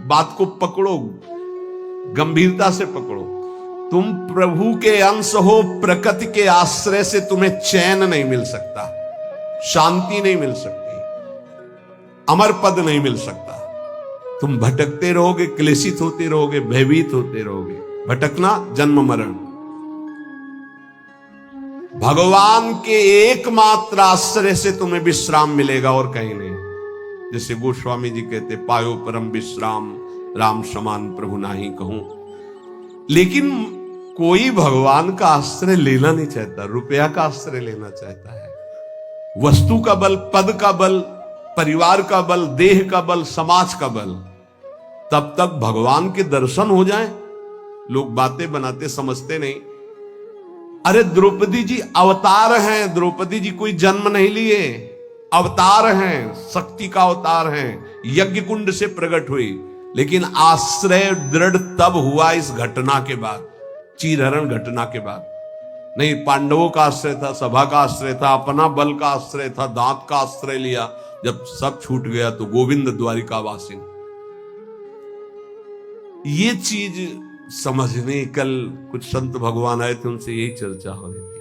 बात को पकड़ो, गंभीरता से पकड़ो। तुम प्रभु के अंश हो, प्रकृति के आश्रय से तुम्हें चैन नहीं मिल सकता, शांति नहीं मिल सकती, अमर पद नहीं मिल सकता। तुम भटकते रहोगे, क्लेशित होते रहोगे, भयभीत होते रहोगे। भटकना जन्म मरण। भगवान के एकमात्र आश्रय से तुम्हें विश्राम मिलेगा और कहीं नहीं। जैसे गोस्वामी जी कहते, पायो परम विश्राम राम समान प्रभु नाही कहूं। लेकिन कोई भगवान का आश्रय लेना नहीं चाहता, रुपया का आश्रय लेना चाहता है। वस्तु का बल, पद का बल, परिवार का बल, देह का बल, समाज का बल। तब तक भगवान के दर्शन हो जाएं, लोग बातें बनाते समझते नहीं। अरे द्रौपदी जी अवतार हैं, द्रौपदी जी कोई जन्म नहीं लिए, अवतार हैं, शक्ति का अवतार हैं, यज्ञ कुंड से प्रकट हुई। लेकिन आश्रय दृढ़ तब हुआ इस घटना के बाद, चीरहरण घटना के बाद। नहीं, पांडवों का आश्रय था, सभा का आश्रय था, अपना बल का आश्रय था, दांत का आश्रय लिया। जब सब छूट गया तो गोविंद द्वारिकावासिन। ये चीज समझने, कल कुछ संत भगवान आए थे, उनसे यही चर्चा हो रही थी।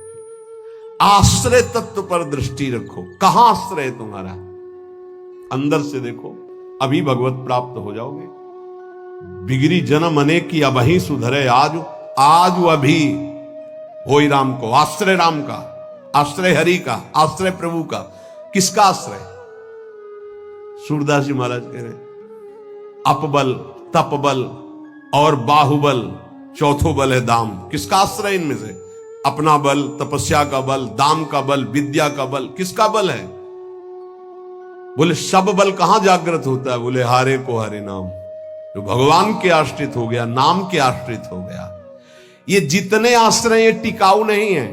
आश्रय तत्व पर दृष्टि रखो। कहां आश्रय है तुम्हारा? अंदर से देखो, अभी भगवत प्राप्त हो जाओगे। बिगड़ी जन्म अनेक की अबही सुधरे आज, आज अभी होई राम को। आश्रय राम का, आश्रय हरि का, आश्रय प्रभु का। किसका आश्रय? सूरदास जी महाराज कह रहे हैं, अपबल, तपबल और बाहुबल, चौथो बल है दाम। किसका आश्रय इनमें से? अपना बल, तपस्या का बल, दाम का बल, विद्या का बल। किसका बल है? बोले सब बल कहां जागृत होता है? बोले हारे को हरे नाम। जो भगवान के आश्रित हो गया, नाम के आश्रित हो गया। ये जितने आश्रय ये टिकाऊ नहीं है,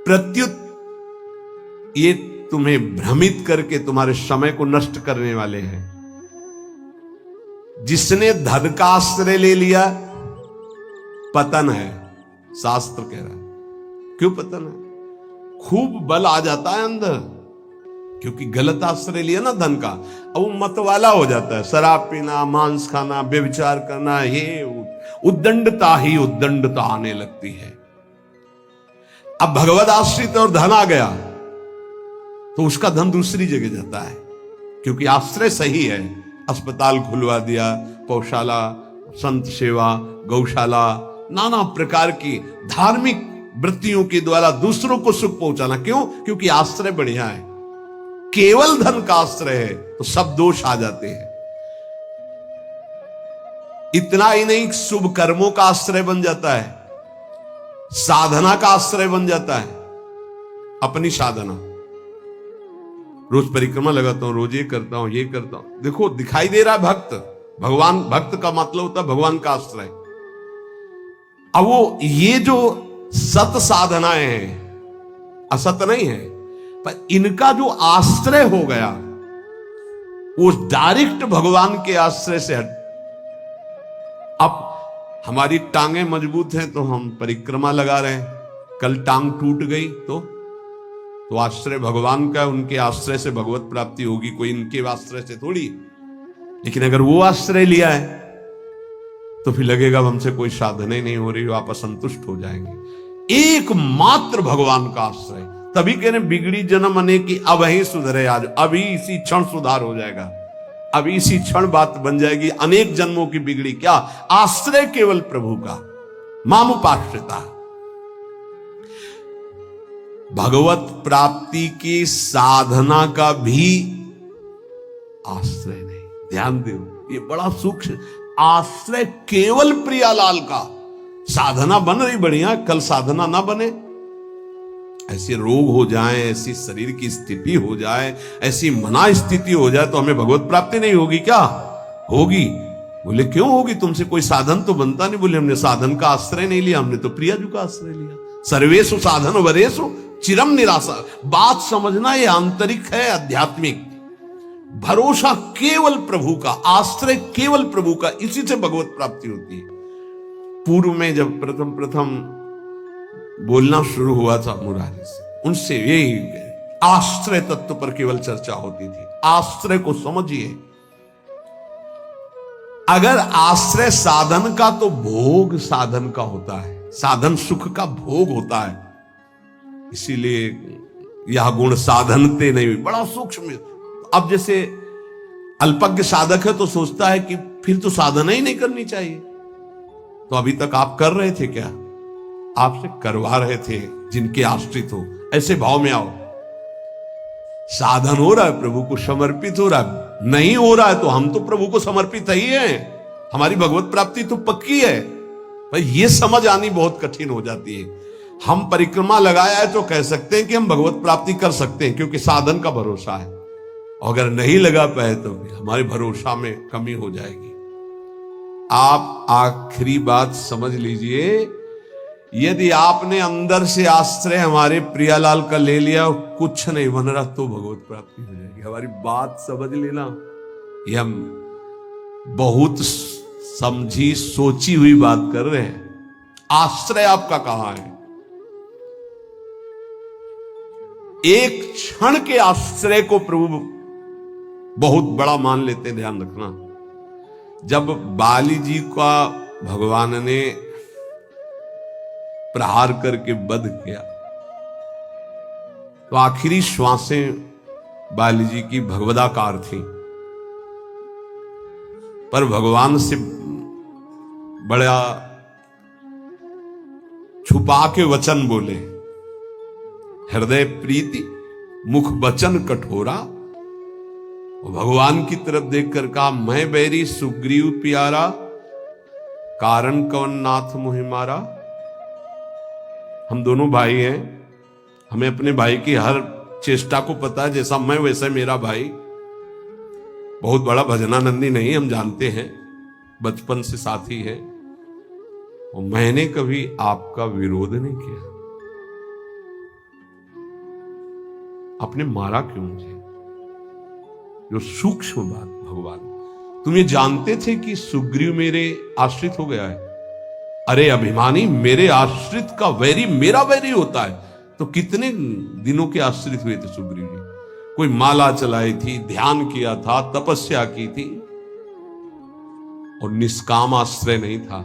प्रत्युत ये तुम्हें भ्रमित करके तुम्हारे समय को नष्ट करने वाले हैं। जिसने धन का आश्रय ले लिया, पतन है, शास्त्र कह रहा है। क्यों पतन है? खूब बल आ जाता है अंदर, क्योंकि गलत आश्रय लिया ना धन का। अब वो मतवाला हो जाता है, शराब पीना, मांस खाना, व्यभिचार करना, ये उद्दंडता ही उद्दंडता आने लगती है। अब भगवत आश्रित और धन आ गया तो उसका धन दूसरी जगह जाता है, क्योंकि आश्रय सही है। अस्पताल खुलवा दिया, पौशाला, संत सेवा, गौशाला, नाना प्रकार की धार्मिक वृत्तियों के द्वारा दूसरों को सुख पहुंचाना। क्यों? क्योंकि आश्रय बढ़िया है। केवल धन का आश्रय है तो सब दोष आ जाते हैं। इतना ही नहीं, शुभ कर्मों का आश्रय बन जाता है, साधना का आश्रय बन जाता है। अपनी साधना, रोज परिक्रमा लगाता हूं, रोज ये करता हूं, ये करता हूं। देखो दिखाई दे रहा है भक्त, भगवान। भक्त का मतलब होता है भगवान का आश्रय। अब वो ये जो सत साधनाएं हैं, असत नहीं है, पर इनका जो आश्रय हो गया वो डायरेक्ट भगवान के आश्रय से हट। अब हमारी टांगे मजबूत हैं तो हम परिक्रमा लगा रहे हैं, कल टांग टूट गई तो आश्रय भगवान का, उनके आश्रय से भगवत प्राप्ति होगी, कोई इनके आश्रय से थोड़ी। लेकिन अगर वो आश्रय लिया है तो फिर लगेगा हमसे कोई साधना ही नहीं हो रही, आप असंतुष्ट हो जाएंगे। एकमात्र भगवान का आश्रय। तभी कह रहे बिगड़ी जन्म अनेक की अबही सुधरे आज। अभी इसी क्षण सुधार हो जाएगा, अभी इसी क्षण बात बन जाएगी। अनेक जन्मों की बिगड़ी क्या? आश्रय केवल प्रभु का, मामुपाश्रिता। भगवत प्राप्ति की साधना का भी आश्रय नहीं। ध्यान दो, ये बड़ा सूक्ष्म। आश्रय केवल प्रियालाल का। साधना बन रही बढ़िया, कल साधना ना बने, ऐसे रोग हो जाए, ऐसी शरीर की स्थिति हो जाए, ऐसी मना स्थिति हो जाए तो हमें भगवत प्राप्ति नहीं होगी क्या? होगी। बोले क्यों होगी? तुमसे कोई साधन तो बनता नहीं। बोले हमने साधन का आश्रय नहीं लिया, हमने तो प्रियाजू का आश्रय लिया। सर्वेषु साधन वरेषु चिरम निराशा। बात समझना, ये आंतरिक है, आध्यात्मिक। भरोसा केवल प्रभु का, आश्रय केवल प्रभु का, इसी से भगवत प्राप्ति होती है। पूर्व में जब प्रथम बोलना शुरू हुआ था मुरारी से, उनसे यही आश्रय तत्व पर केवल चर्चा होती थी। आश्रय को समझिए। अगर आश्रय साधन का तो भोग साधन का होता है, साधन सुख का भोग होता है। इसीलिए यह गुण साधनते नहीं, बड़ा सूक्ष्म। अब जैसे अल्पज्ञ साधक है तो सोचता है कि फिर तो साधना ही नहीं करनी चाहिए। तो अभी तक आप कर रहे थे क्या? आपसे करवा रहे थे जिनके आश्रित हो। ऐसे भाव में आओ। साधन हो रहा है, प्रभु को समर्पित हो रहा है। नहीं हो रहा है तो हम तो प्रभु को समर्पित ही हैं, हमारी भगवत प्राप्ति तो पक्की है। पर यह समझ आनी बहुत कठिन हो जाती है। हम परिक्रमा लगाया है तो कह सकते हैं कि हम भगवत प्राप्ति कर सकते हैं, क्योंकि साधन का भरोसा है। अगर नहीं लगा पाए तो हमारे भरोसा में कमी हो जाएगी। आप आखिरी बात समझ लीजिए, यदि आपने अंदर से आश्रय हमारे प्रियालाल का ले लिया और कुछ नहीं बन रहा तो भगवत प्राप्ति हो जाएगी। हमारी बात समझ लेना। ये हम बहुत समझी सोची हुई बात कर रहे हैं। आश्रय आपका कहां है? एक क्षण के आश्रय को प्रभु बहुत बड़ा मान लेते, ध्यान रखना। जब बाली जी का भगवान ने प्रहार करके वध किया तो आखिरी श्वासें बाली जी की भगवदाकार थी, पर भगवान से बड़ा छुपा के वचन बोले। हृदय प्रीति मुख वचन कठोरा। भगवान की तरफ देखकर कहा, मैं बैरी सुग्रीव प्यारा, कारण कवन नाथ मोहि मारा। हम दोनों भाई हैं, हमें अपने भाई की हर चेष्टा को पता है। जैसा मैं वैसा मेरा भाई। बहुत बड़ा भजनानंदी नहीं, हम जानते हैं, बचपन से साथी है। और मैंने कभी आपका विरोध नहीं किया। आपने मारा क्यों मुझे? जो सूक्ष्म बात, भगवान तुम ये जानते थे कि सुग्रीव मेरे आश्रित हो गया है? अरे अभिमानी, मेरे आश्रित का वैरी मेरा वैरी होता है। तो कितने दिनों के आश्रित हुए थे सुग्रीव जी? कोई माला चलाई थी, ध्यान किया था, तपस्या की थी। और निष्काम आश्रय नहीं था,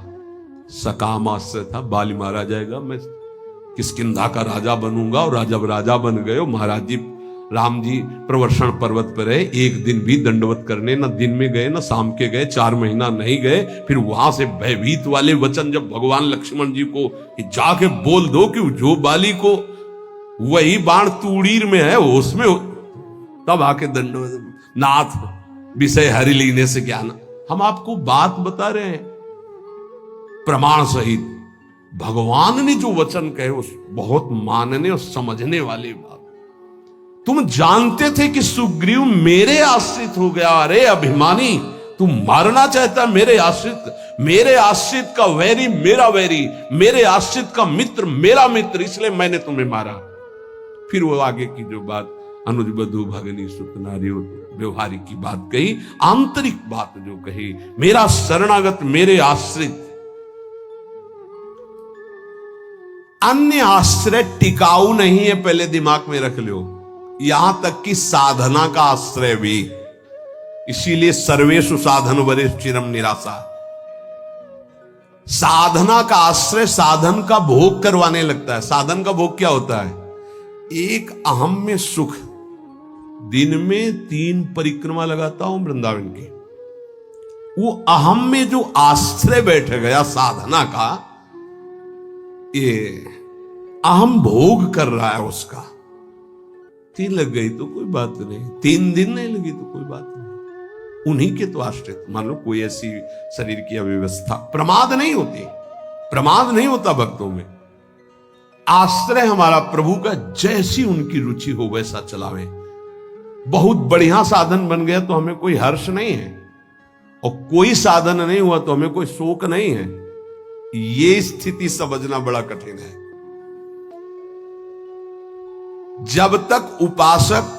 सकाम आश्रय था। बाली मारा जाएगा, मैं किष्किंधा का राजा बनूंगा। और जब राजा बन गए, महाराज जी राम जी प्रवर्षण पर्वत पर रहे, एक दिन भी दंडवत करने न दिन में गए न शाम के गए, 4 महीना नहीं गए। फिर वहां से भयभीत वाले वचन जब भगवान लक्ष्मण जी को कि जाके बोल दो कि जो बाली को वही बाण तूड़ीर में है उसमें, तब आके दंडवत। नाथ विषय हरि लीने से ज्ञान। हम आपको बात बता रहे हैं प्रमाण सहित। भगवान ने जो वचन कहे उस बहुत मानने और समझने वाली बात। तुम जानते थे कि सुग्रीव मेरे आश्रित हो गया। अरे अभिमानी, तुम मारना चाहता मेरे आश्रित का वैरी मेरा वैरी, मेरे आश्रित का मित्र मेरा मित्र, इसलिए मैंने तुम्हें मारा। फिर वो आगे की जो बात अनुज बधु भगनी सुत नारी व्यवहारिक की बात कही, आंतरिक बात जो कही, मेरा शरणागत मेरे आश्रित। अन्य आश्रय टिकाऊ नहीं है, पहले दिमाग में रख लो। यहां तक कि साधना का आश्रय भी। इसीलिए सर्वेषु साधन वरिष्ठ चिरम निराशा। साधना का आश्रय साधन का भोग करवाने लगता है। साधन का भोग क्या होता है? एक अहम में सुख। दिन में 3 परिक्रमा लगाता हूं वृंदावन की। वो अहम में जो आश्रय बैठ गया साधना का, ये अहम भोग कर रहा है उसका। 3 लग गई तो कोई बात नहीं, 3 दिन नहीं लगी तो कोई बात नहीं। उन्हीं के तो आश्रित। मान लो कोई ऐसी शरीर की अव्यवस्था, प्रमाद नहीं होती, प्रमाद नहीं होता भक्तों में। आश्रय हमारा प्रभु का, जैसी उनकी रुचि हो वैसा चलावे। बहुत बढ़िया साधन बन गया तो हमें कोई हर्ष नहीं है, और कोई साधन नहीं हुआ तो हमें कोई शोक नहीं है। ये स्थिति समझना बड़ा कठिन है। जब तक उपासक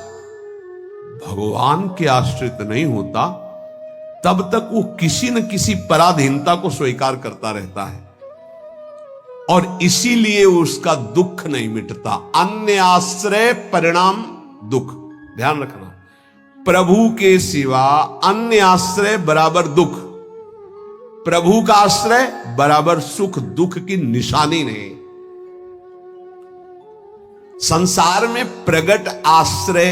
भगवान के आश्रित नहीं होता, तब तक वो किसी न किसी पराधीनता को स्वीकार करता रहता है, और इसीलिए उसका दुख नहीं मिटता। अन्य आश्रय परिणाम दुख। ध्यान रखना, प्रभु के सिवा अन्य आश्रय बराबर दुख। प्रभु का आश्रय बराबर सुख दुख की निशानी नहीं। संसार में प्रगट आश्रय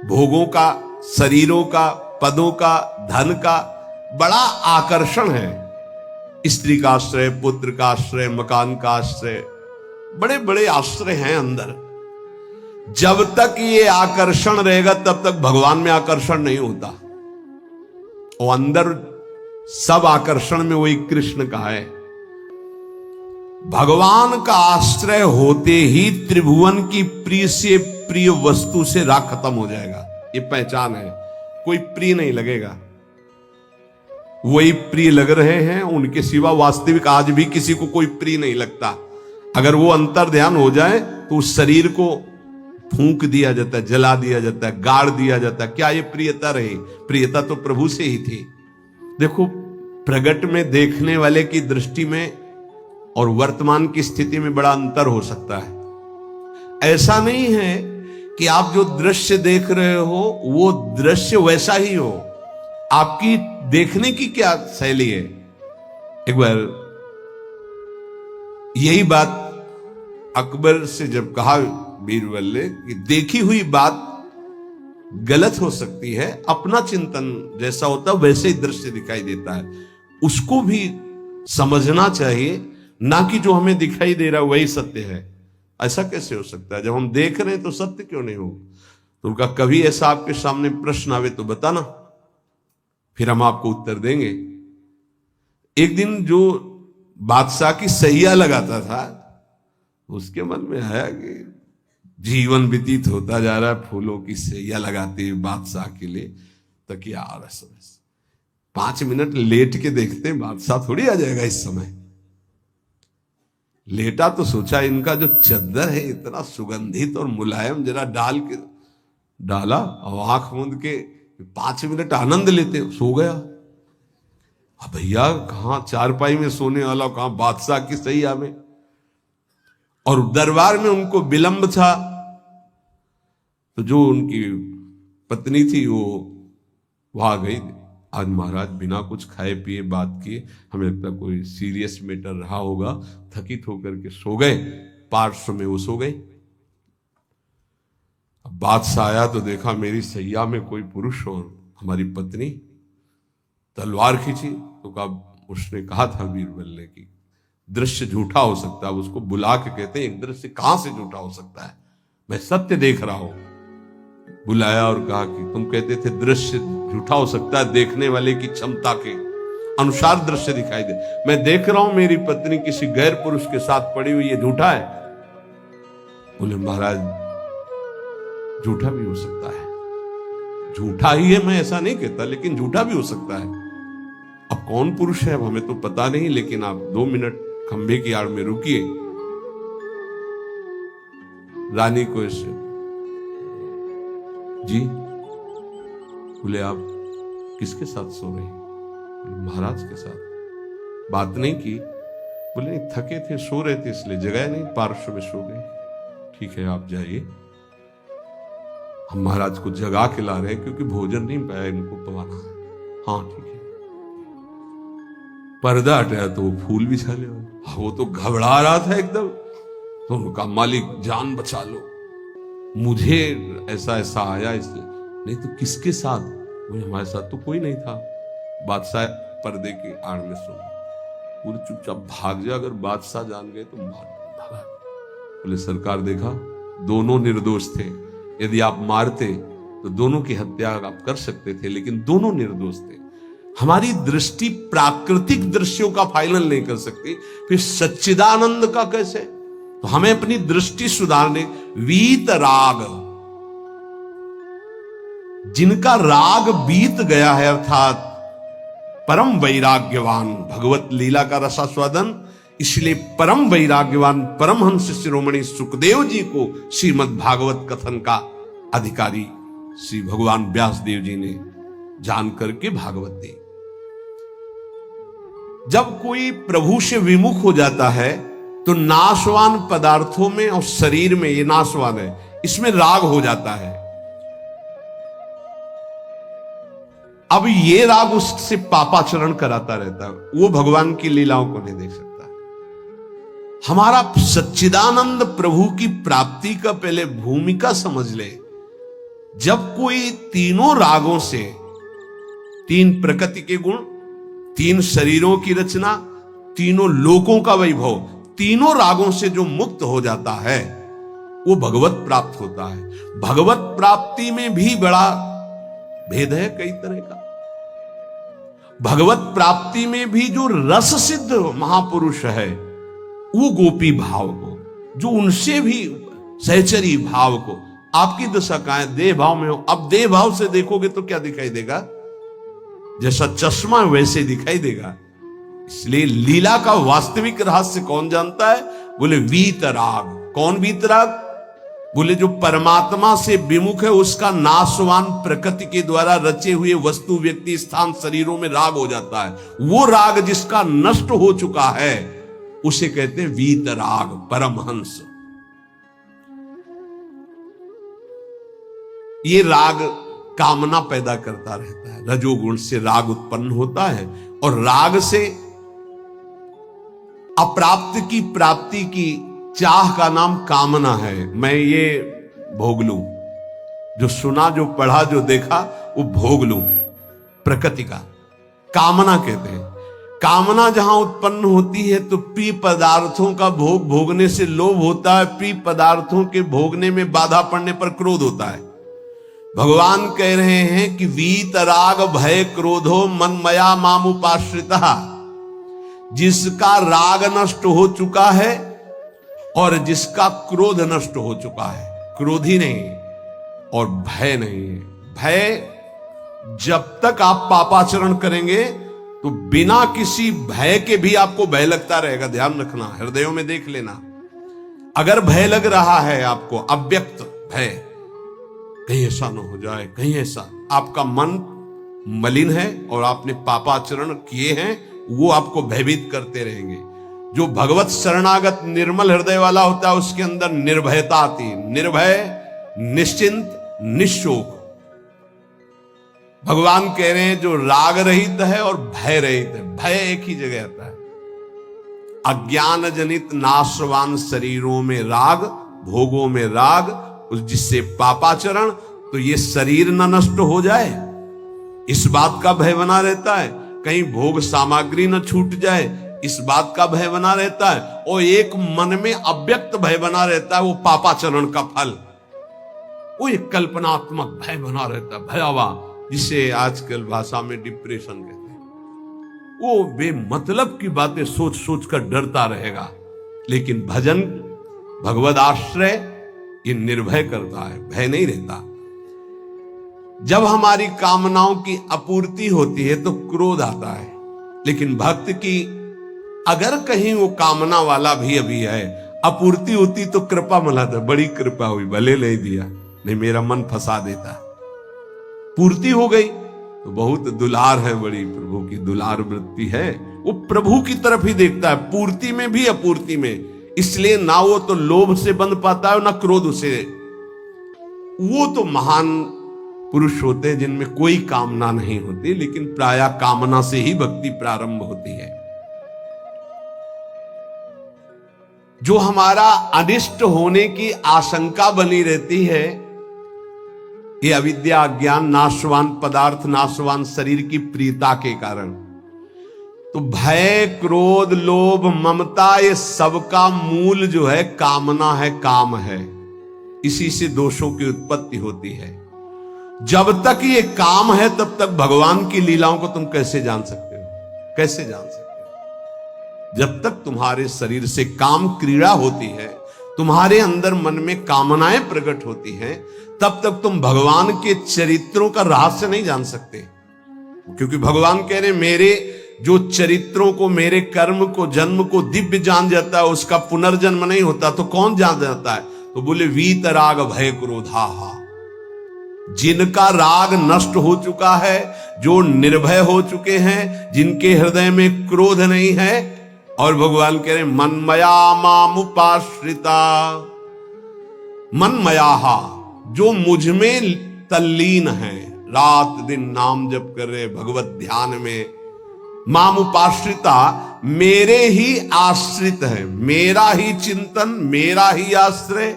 भोगों का, शरीरों का, पदों का, धन का बड़ा आकर्षण है। स्त्री का आश्रय, पुत्र का आश्रय, मकान का आश्रय, बड़े बड़े आश्रय हैं अंदर। जब तक ये आकर्षण रहेगा तब तक भगवान में आकर्षण नहीं होता। और अंदर सब आकर्षण में वही कृष्ण का है। भगवान का आश्रय होते ही त्रिभुवन की प्रिय से प्रिय वस्तु से राग खत्म हो जाएगा। ये पहचान है, कोई प्रिय नहीं लगेगा। वही प्रिय लग रहे हैं, उनके सिवा वास्तविक आज भी किसी को कोई प्रिय नहीं लगता। अगर वो अंतर ध्यान हो जाए तो उस शरीर को फूंक दिया जाता है, जला दिया जाता है, गाड़ दिया जाता है। क्या ये प्रियता रही? प्रियता तो प्रभु से ही थी। देखो, प्रगट में देखने वाले की दृष्टि में और वर्तमान की स्थिति में बड़ा अंतर हो सकता है। ऐसा नहीं है कि आप जो दृश्य देख रहे हो वो दृश्य वैसा ही हो। आपकी देखने की क्या शैली है? एक बार यही बात अकबर से जब कहा बीरबल ने कि देखी हुई बात गलत हो सकती है, अपना चिंतन जैसा होता है वैसे ही दृश्य दिखाई देता है, उसको भी समझना चाहिए, ना कि जो हमें दिखाई दे रहा है वही सत्य है। ऐसा कैसे हो सकता है? जब हम देख रहे हैं तो सत्य क्यों नहीं हो? तो उनका कभी ऐसा आपके सामने प्रश्न आवे तो बताना, फिर हम आपको उत्तर देंगे। एक दिन जो बादशाह की सैया लगाता था, उसके मन में आया कि जीवन व्यतीत होता जा रहा है फूलों की सैया लगाते हुए बादशाह के लिए, तकिया आ रहा है। 5 मिनट लेट के देखते हैं, बादशाह थोड़ी आ जाएगा इस समय। लेटा तो सोचा इनका जो चद्दर है इतना सुगंधित और मुलायम, जरा डाल के डाला और आंख मूंद के 5 मिनट आनंद लेते, सो गया। अब भैया कहां चारपाई में सोने वाला, कहां बादशाह की सैया में। और दरबार में उनको विलंब था, तो जो उनकी पत्नी थी वो वहां गई। आज महाराज बिना कुछ खाए पिए बात किए, हमें लगता कोई सीरियस मैटर रहा होगा, थकित होकर के सो गए। पार्श्व में वो सो गए। अब बादशाह आया तो देखा मेरी सैया में कोई पुरुष और हमारी पत्नी। तलवार खींची तो उसने कहा था बीरबल ने कि दृश्य झूठा हो सकता है। उसको बुला के कहते हैं एक दृश्य कहां से झूठा हो सकता है, मैं सत्य देख रहा हूं। बुलाया और कहा कि तुम कहते थे दृश्य झूठा हो सकता है, देखने वाले की क्षमता के अनुसार दृश्य दिखाई दे। मैं देख रहा हूं मेरी पत्नी किसी गैर पुरुष के साथ पड़ी हुई, ये झूठा है? बोले महाराज झूठा भी हो सकता है। झूठा ही है मैं ऐसा नहीं कहता, लेकिन झूठा भी हो सकता है। अब कौन पुरुष है हमें तो पता नहीं, लेकिन आप 2 मिनट खंभे की आड़ में रुकिए। रानी को ऐसे, जी बोले आप किसके साथ सो रहे? महाराज के साथ। बात नहीं की? बोले नहीं, थके थे, सो रहे थे इसलिए जगह नहीं, पार्श्व में सो गए। ठीक है आप जाइए, हम महाराज को जगा के ला रहे हैं क्योंकि भोजन नहीं पाया, इनको पवाना है। हाँ ठीक है। पर्दा हटाया तो वो फूल बिछा ले। वो तो घबरा रहा था एकदम। तो उनका मालिक जान बचा लो, मुझे ऐसा ऐसा आया इसलिए। नहीं तो किसके साथ? बोले हमारे साथ तो कोई नहीं था। बादशाह पर्दे की आड़ में सो पूरे चुपचाप भाग जा, अगर बादशाह जान गए तो भागा। बोले सरकार देखा दोनों निर्दोष थे, यदि आप मारते तो दोनों की हत्या आप कर सकते थे, लेकिन दोनों निर्दोष थे। हमारी दृष्टि प्राकृतिक दृश्यों का फाइनल नहीं कर सकती, फिर सच्चिदानंद का कैसे? तो हमें अपनी दृष्टि सुधारने, वीत राग, जिनका राग बीत गया है, अर्थात परम वैराग्यवान, भगवत लीला का रसास्वादन, इसलिए परम वैराग्यवान परमहंस शिरोमणि सुखदेव जी को श्रीमद् भागवत कथन का अधिकारी श्री भगवान व्यासदेव जी ने जान करके भागवत दी। जब कोई प्रभु से विमुख हो जाता है तो नाशवान पदार्थों में और शरीर में, ये नाशवान है, इसमें राग हो जाता है। अब ये राग उससे पापाचरण कराता रहता है, वो भगवान की लीलाओं को नहीं देख सकता। हमारा सच्चिदानंद प्रभु की प्राप्ति का पहले भूमिका समझ ले। जब कोई तीनों रागों से, तीन प्रकृति के गुण, तीन शरीरों की रचना, तीनों लोकों का वैभव, तीनों रागों से जो मुक्त हो जाता है वो भगवत प्राप्त होता है। भगवत प्राप्ति में भी बड़ा भेद है कई तरह का। भगवत प्राप्ति में भी जो रस सिद्ध महापुरुष है वो गोपी भाव को, जो उनसे भी सहचरी भाव को, आपकी दशा कहां है? देह भाव में हो। अब देह भाव से देखोगे तो क्या दिखाई देगा? जैसा चश्मा वैसे दिखाई देगा। इसलिए लीला का वास्तविक रहस्य कौन जानता है? बोले वीतराग। कौन वीतराग? बोले जो परमात्मा से विमुख है उसका नाशवान प्रकृति के द्वारा रचे हुए वस्तु, व्यक्ति, स्थान, शरीरों में राग हो जाता है। वो राग जिसका नष्ट हो चुका है उसे कहते हैं वीतराग, परमहंस। ये राग कामना पैदा करता रहता है। रजोगुण से राग उत्पन्न होता है और राग से अप्राप्त की प्राप्ति की चाह का नाम कामना है। मैं ये भोग लूं, जो सुना, जो पढ़ा, जो देखा वो भोग लूं, प्रकृति का कामना कहते हैं। कामना जहां उत्पन्न होती है तो प्रिय पदार्थों का भोग भोगने से लोभ होता है, प्रिय पदार्थों के भोगने में बाधा पड़ने पर क्रोध होता है। भगवान कह रहे हैं कि वीतराग भय क्रोधो मनमया मामुपाश्रिता। जिसका राग नष्ट हो चुका है और जिसका क्रोध नष्ट हो चुका है, क्रोधी नहीं और भय नहीं है। भय, जब तक आप पापाचरण करेंगे तो बिना किसी भय के भी आपको भय लगता रहेगा। ध्यान रखना, हृदयों में देख लेना। अगर भय लग रहा है आपको, अव्यक्त भय, कहीं ऐसा ना हो जाए, कहीं ऐसा, आपका मन मलिन है और आपने पापाचरण किए हैं, वो आपको भयभीत करते रहेंगे। जो भगवत शरणागत निर्मल हृदय वाला होता है उसके अंदर निर्भयता आती है। निर्भय, निश्चिंत, निशोक। भगवान कह रहे हैं जो राग रहित है और भय रहित है। भय एक ही जगह आता है। अज्ञान जनित नाशवान शरीरों में राग, भोगों में राग, उस जिससे पापाचरण, तो ये शरीर न नष्ट हो जाए इस बात का भय बना रहता है। कहीं भोग सामग्री न छूट जाए इस बात का भय बना रहता है। और एक मन में अव्यक्त भय बना रहता है, वो पापाचरण का फल। वो एक कल्पनात्मक भय बना रहता है, भयावह, जिसे आजकल भाषा में डिप्रेशन कहते हैं। वो बेमतलब की बातें सोच सोच कर डरता रहेगा। लेकिन भजन, भगवद आश्रय, ये निर्भय करता है, भय नहीं रहता। जब हमारी कामनाओं की आपूर्ति होती है तो क्रोध आता है। लेकिन भक्त की अगर कहीं वो कामना वाला भी अभी है, आपूर्ति होती तो कृपा मनाता, बड़ी कृपा हुई, भले ले दिया, नहीं मेरा मन फंसा देता। पूर्ति हो गई तो बहुत दुलार है, बड़ी प्रभु की दुलार वृत्ति है। वो प्रभु की तरफ ही देखता है, पूर्ति में भी अपूर्ति में। इसलिए ना वो तो लोभ से बंध पाता है ना क्रोध से। वो तो महान पुरुष होते हैं जिनमें कोई कामना नहीं होती, लेकिन प्रायः कामना से ही भक्ति प्रारंभ होती है। जो हमारा अनिष्ट होने की आशंका बनी रहती है, ये अविद्या, अज्ञान, नाशवान पदार्थ, नाशवान शरीर की प्रियता के कारण। तो भय, क्रोध, लोभ, ममता, ये सबका मूल जो है कामना है, काम है। इसी से दोषों की उत्पत्ति होती है। जब तक ये काम है तब तक भगवान की लीलाओं को तुम कैसे जान सकते हो? कैसे जान सकते हो? जब तक तुम्हारे शरीर से काम क्रीड़ा होती है, तुम्हारे अंदर मन में कामनाएं प्रकट होती हैं, तब तक तुम भगवान के चरित्रों का रहस्य नहीं जान सकते। क्योंकि भगवान कह रहे मेरे जो चरित्रों को, मेरे कर्म को, जन्म को दिव्य जान जाता है, उसका पुनर्जन्म नहीं होता, तो कौन जान जाता है? तो बोले वीतराग भय क्रोधाहा। जिनका राग नष्ट हो चुका है, जो निर्भय हो चुके हैं, जिनके हृदय में क्रोध नहीं है, और भगवान कह रहे मनमया मामुपाश्रिता। मनमयाहा, जो मुझ में तल्लीन है, रात दिन नाम जप कर रहे, भगवत ध्यान में। माम उपाश्रिता, मेरे ही आश्रित है, मेरा ही चिंतन, मेरा ही आश्रय।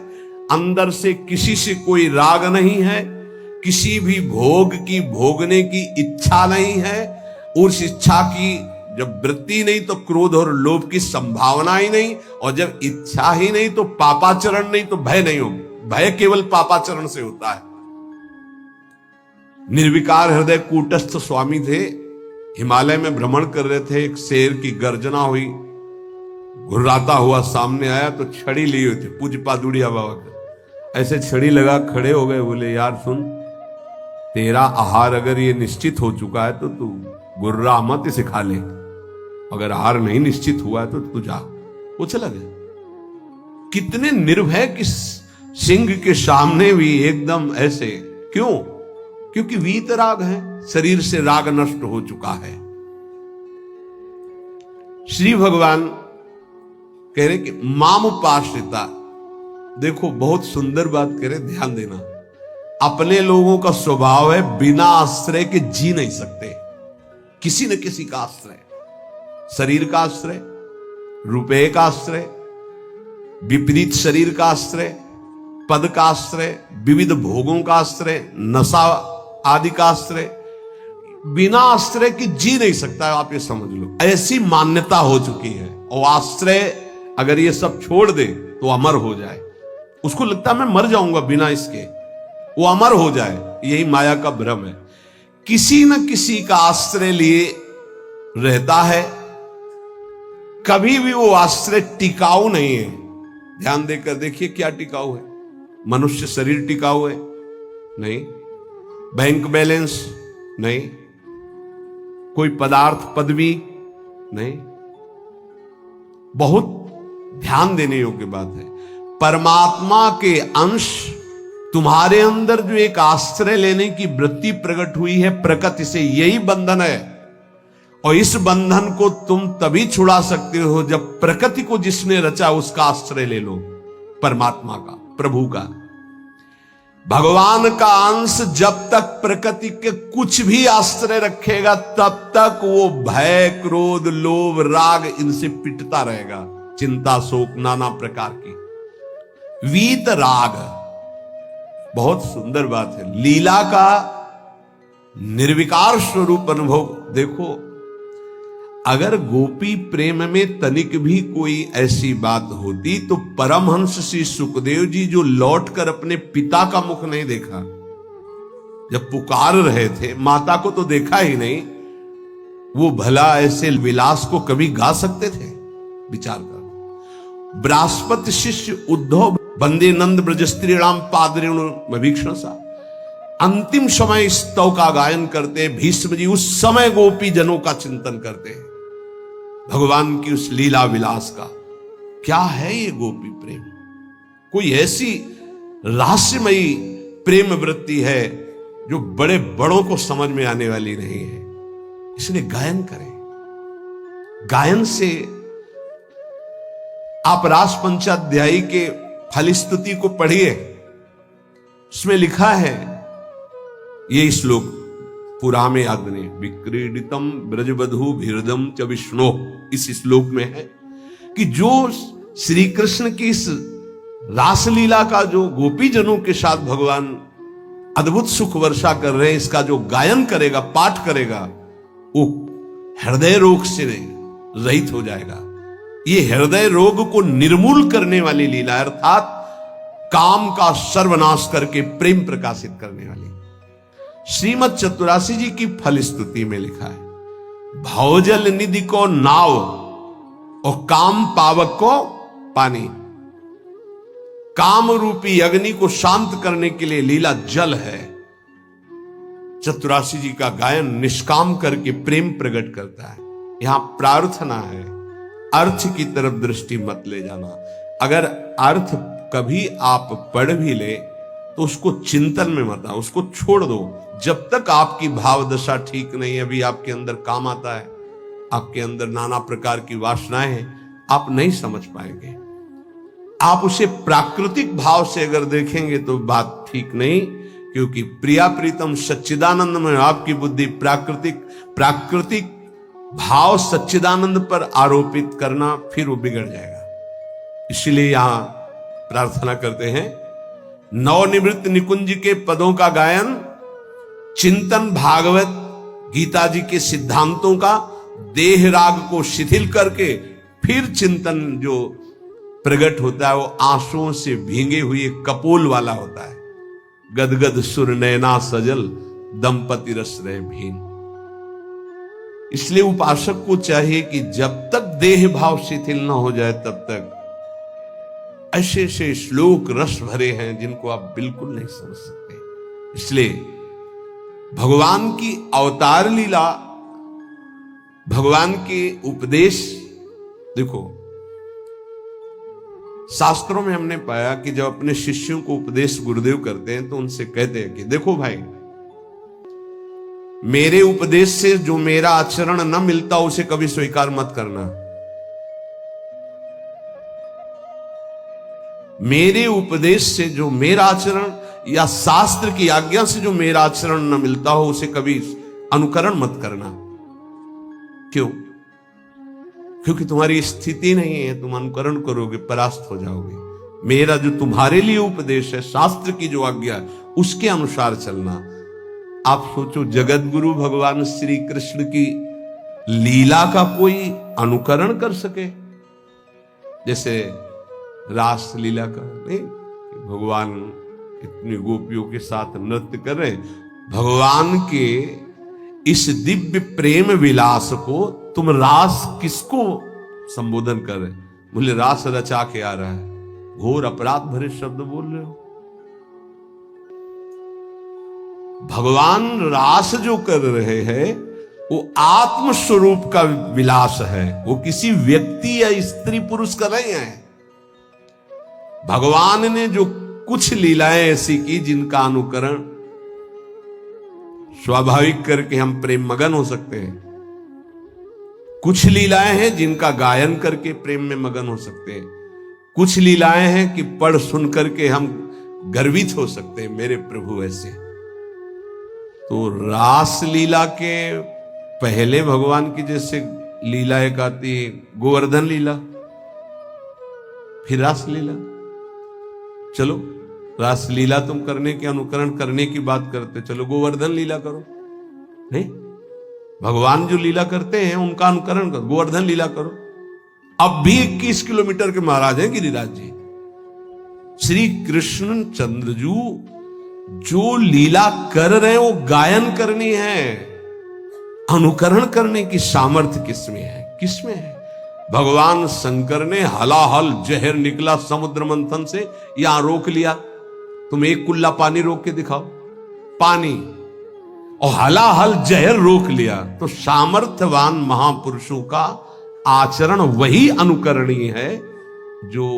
अंदर से किसी से कोई राग नहीं है, किसी भी भोग की भोगने की इच्छा नहीं है। उस इच्छा की जब वृत्ति नहीं तो क्रोध और लोभ की संभावना ही नहीं, और जब इच्छा ही नहीं तो पापाचरण नहीं तो भय नहीं होगी। भय केवल पापाचरण से होता है। निर्विकार हृदय कूटस्थ स्वामी थे, हिमालय में भ्रमण कर रहे थे। एक शेर की गर्जना हुई, घुर्राता हुआ सामने आया तो छड़ी ली हुई थी, पूज्य पादुड़िया बाबा का। ऐसे छड़ी लगा खड़े हो गए, बोले यार सुन, तेरा आहार अगर ये निश्चित हो चुका है तो तू गुर्रा मत इसे खा ले, अगर आहार नहीं निश्चित हुआ है तो तू जा। वो चला गया। कितने निर्भय कि सिंह के सामने भी एकदम ऐसे, क्यों? क्योंकि वीतराग है, शरीर से राग नष्ट हो चुका है। श्री भगवान कह रहे कि माम उपाश्रिता। देखो बहुत सुंदर बात कह रहे, ध्यान देना। अपने लोगों का स्वभाव है बिना आश्रय के जी नहीं सकते, किसी न किसी का आश्रय। शरीर का आश्रय, रुपए का आश्रय, विपरीत शरीर का आश्रय, पद का आश्रय, विविध भोगों का आश्रय, नशा आदि का आश्रय। बिना आश्रय की जी नहीं सकता है, आप ये समझ लो। ऐसी मान्यता हो चुकी है। और आश्रय अगर ये सब छोड़ दे तो अमर हो जाए। उसको लगता है मैं मर जाऊंगा बिना इसके, वो अमर हो जाए। यही माया का भ्रम है। किसी न किसी का आश्रय लिए रहता है, कभी भी वो आश्रय टिकाऊ नहीं है। ध्यान देकर देखिए क्या टिकाऊ है। मनुष्य शरीर टिकाऊ है? नहीं। Bank balance? नहीं। कोई पदार्थ पदवी? नहीं। बहुत ध्यान देने योग्य बात है। परमात्मा के अंश तुम्हारे अंदर जो एक आश्रय लेने की वृत्ति प्रकट हुई है प्रकृति से, यही बंधन है। और इस बंधन को तुम तभी छुड़ा सकते हो जब प्रकृति को जिसने रचा उसका आश्रय ले लो, परमात्मा का, प्रभु का। भगवान का अंश जब तक प्रकृति के कुछ भी आश्रय रखेगा तब तक वो भय, क्रोध, लोभ, राग इनसे पिटता रहेगा। चिंता, शोक, नाना प्रकार की वीत राग। बहुत सुंदर बात है। लीला का निर्विकार स्वरूप अनुभव देखो। अगर गोपी प्रेम में तनिक भी कोई ऐसी बात होती तो परमहंस श्री सुखदेव जी जो लौटकर अपने पिता का मुख नहीं देखा, जब पुकार रहे थे, माता को तो देखा ही नहीं, वो भला ऐसे विलास को कभी गा सकते थे? विचार कर। बृहस्पति शिष्य उद्धव वंदे नंद ब्रज स्त्रीराम पादरेणु भीक्षण सा अंतिम समय स्तव का गायन करते। भीष्म जी उस समय गोपी जनों का चिंतन करते हैं, भगवान की उस लीला विलास का। क्या है ये गोपी प्रेम? कोई ऐसी रहस्यमयी प्रेम वृत्ति है जो बड़े बड़ों को समझ में आने वाली नहीं है। इसलिए गायन करें। गायन से आप रास पंचाध्यायी के फल स्तुति को पढ़िए, उसमें लिखा है ये श्लोक पुरा में याद नहीं, विक्रीडितम ब्रजबधु भीरदम च विष्णु। इस श्लोक में है कि जो श्री कृष्ण की इस रासलीला का जो गोपी जनों के साथ भगवान अद्भुत सुख वर्षा कर रहे हैं, इसका जो गायन करेगा, पाठ करेगा, वो हृदय रोग से रहित हो जाएगा। ये हृदय रोग को निर्मूल करने वाली लीला, अर्थात काम का सर्वनाश करके प्रेम प्रकाशित करने वाली। श्रीमद चतुरासी जी की फल स्तुति में लिखा है, भवजल निधि को नाव और काम पावक को पानी। काम रूपी अग्नि को शांत करने के लिए लीला जल है। चतुरासी जी का गायन निष्काम करके प्रेम प्रकट करता है। यहां प्रार्थना है, अर्थ की तरफ दृष्टि मत ले जाना। अगर अर्थ कभी आप पढ़ भी ले तो उसको चिंतन में मत आओ, उसको छोड़ दो। जब तक आपकी भाव दशा ठीक नहीं है, अभी आपके अंदर काम आता है, आपके अंदर नाना प्रकार की वासनाएं हैं, आप नहीं समझ पाएंगे। आप उसे प्राकृतिक भाव से अगर देखेंगे तो बात ठीक नहीं, क्योंकि प्रिया प्रीतम सच्चिदानंद में आपकी बुद्धि प्राकृतिक भाव सच्चिदानंद पर आरोपित करना, फिर वो बिगड़ जाएगा। इसलिए यहां प्रार्थना करते हैं, नवनिवृत्त निकुंज के पदों का गायन, चिंतन भागवत गीता जी के सिद्धांतों का, देह राग को शिथिल करके फिर चिंतन जो प्रकट होता है वो आंसुओं से भींगे हुए कपोल वाला होता है। गदगद सुर नैना सजल, दंपति रस रहे भीन। इसलिए उपासक को चाहिए कि जब तक देह भाव शिथिल ना हो जाए तब तक ऐसे ऐसे श्लोक रस भरे हैं जिनको आप बिल्कुल नहीं समझ सकते। इसलिए भगवान की अवतार लीला, भगवान के उपदेश, देखो शास्त्रों में हमने पाया कि जब अपने शिष्यों को उपदेश गुरुदेव करते हैं तो उनसे कहते हैं कि देखो भाई, मेरे उपदेश से जो मेरा आचरण न मिलता उसे कभी स्वीकार मत करना। मेरे उपदेश से जो मेरा आचरण या शास्त्र की आज्ञा से जो मेरा आचरण न मिलता हो उसे कभी अनुकरण मत करना। क्यों? क्योंकि तुम्हारी स्थिति नहीं है, तुम अनुकरण करोगे परास्त हो जाओगे। मेरा जो तुम्हारे लिए उपदेश है, शास्त्र की जो आज्ञा है, उसके अनुसार चलना। आप सोचो, जगत गुरु भगवान श्री कृष्ण की लीला का कोई अनुकरण कर सके? जैसे रास लीला का नहीं, भगवान इतनी गोपियों के साथ नृत्य कर रहे, भगवान के इस दिव्य प्रेम विलास को तुम रास किसको संबोधन कर रहे? बोले रास रचा के आ रहा है। घोर अपराध भरे शब्द बोल रहे हो। भगवान रास जो कर रहे हैं वो आत्म स्वरूप का विलास है, वो किसी व्यक्ति या स्त्री पुरुष का नहीं है। भगवान ने जो कुछ लीलाएं ऐसी की जिनका अनुकरण स्वाभाविक करके हम प्रेम मगन हो सकते हैं, कुछ लीलाएं हैं जिनका गायन करके प्रेम में मगन हो सकते हैं, कुछ लीलाएं हैं कि पढ़ सुन करके हम गर्वित हो सकते हैं, मेरे प्रभु ऐसे। तो रास लीला के पहले भगवान की जैसे लीला एक आती है गोवर्धन लीला, फिर रास लीला। चलो रास लीला तुम करने के अनुकरण करने की बात करते, चलो गोवर्धन लीला करो। नहीं, भगवान जो लीला करते हैं उनका अनुकरण करो, गोवर्धन लीला करो। अब भी 21 किलोमीटर के महाराज हैं गिरिराज जी। श्री कृष्ण चंद्रजू जो लीला कर रहे हैं वो गायन करनी है, अनुकरण करने की सामर्थ्य किसमें है? किसमें है? भगवान शंकर ने हलाहल जहर निकला समुद्र मंथन से, यहां रोक लिया। तुम एक कुल्ला पानी रोक के दिखाओ, पानी, और हलाहल जहर रोक लिया। तो सामर्थ्यवान महापुरुषों का आचरण वही अनुकरणीय है जो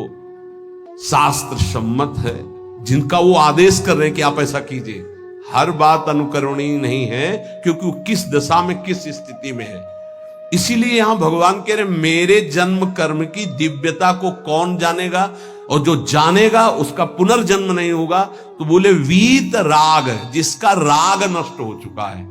शास्त्र सम्मत है, जिनका वो आदेश कर रहे हैं कि आप ऐसा कीजिए। हर बात अनुकरणीय नहीं है, क्योंकि वो किस दशा में किस स्थिति में है। इसीलिए यहां भगवान कह रहे मेरे जन्म कर्म की दिव्यता को कौन जानेगा, और जो जानेगा उसका पुनर्जन्म नहीं होगा। तो बोले वीत राग, जिसका राग नष्ट हो चुका है,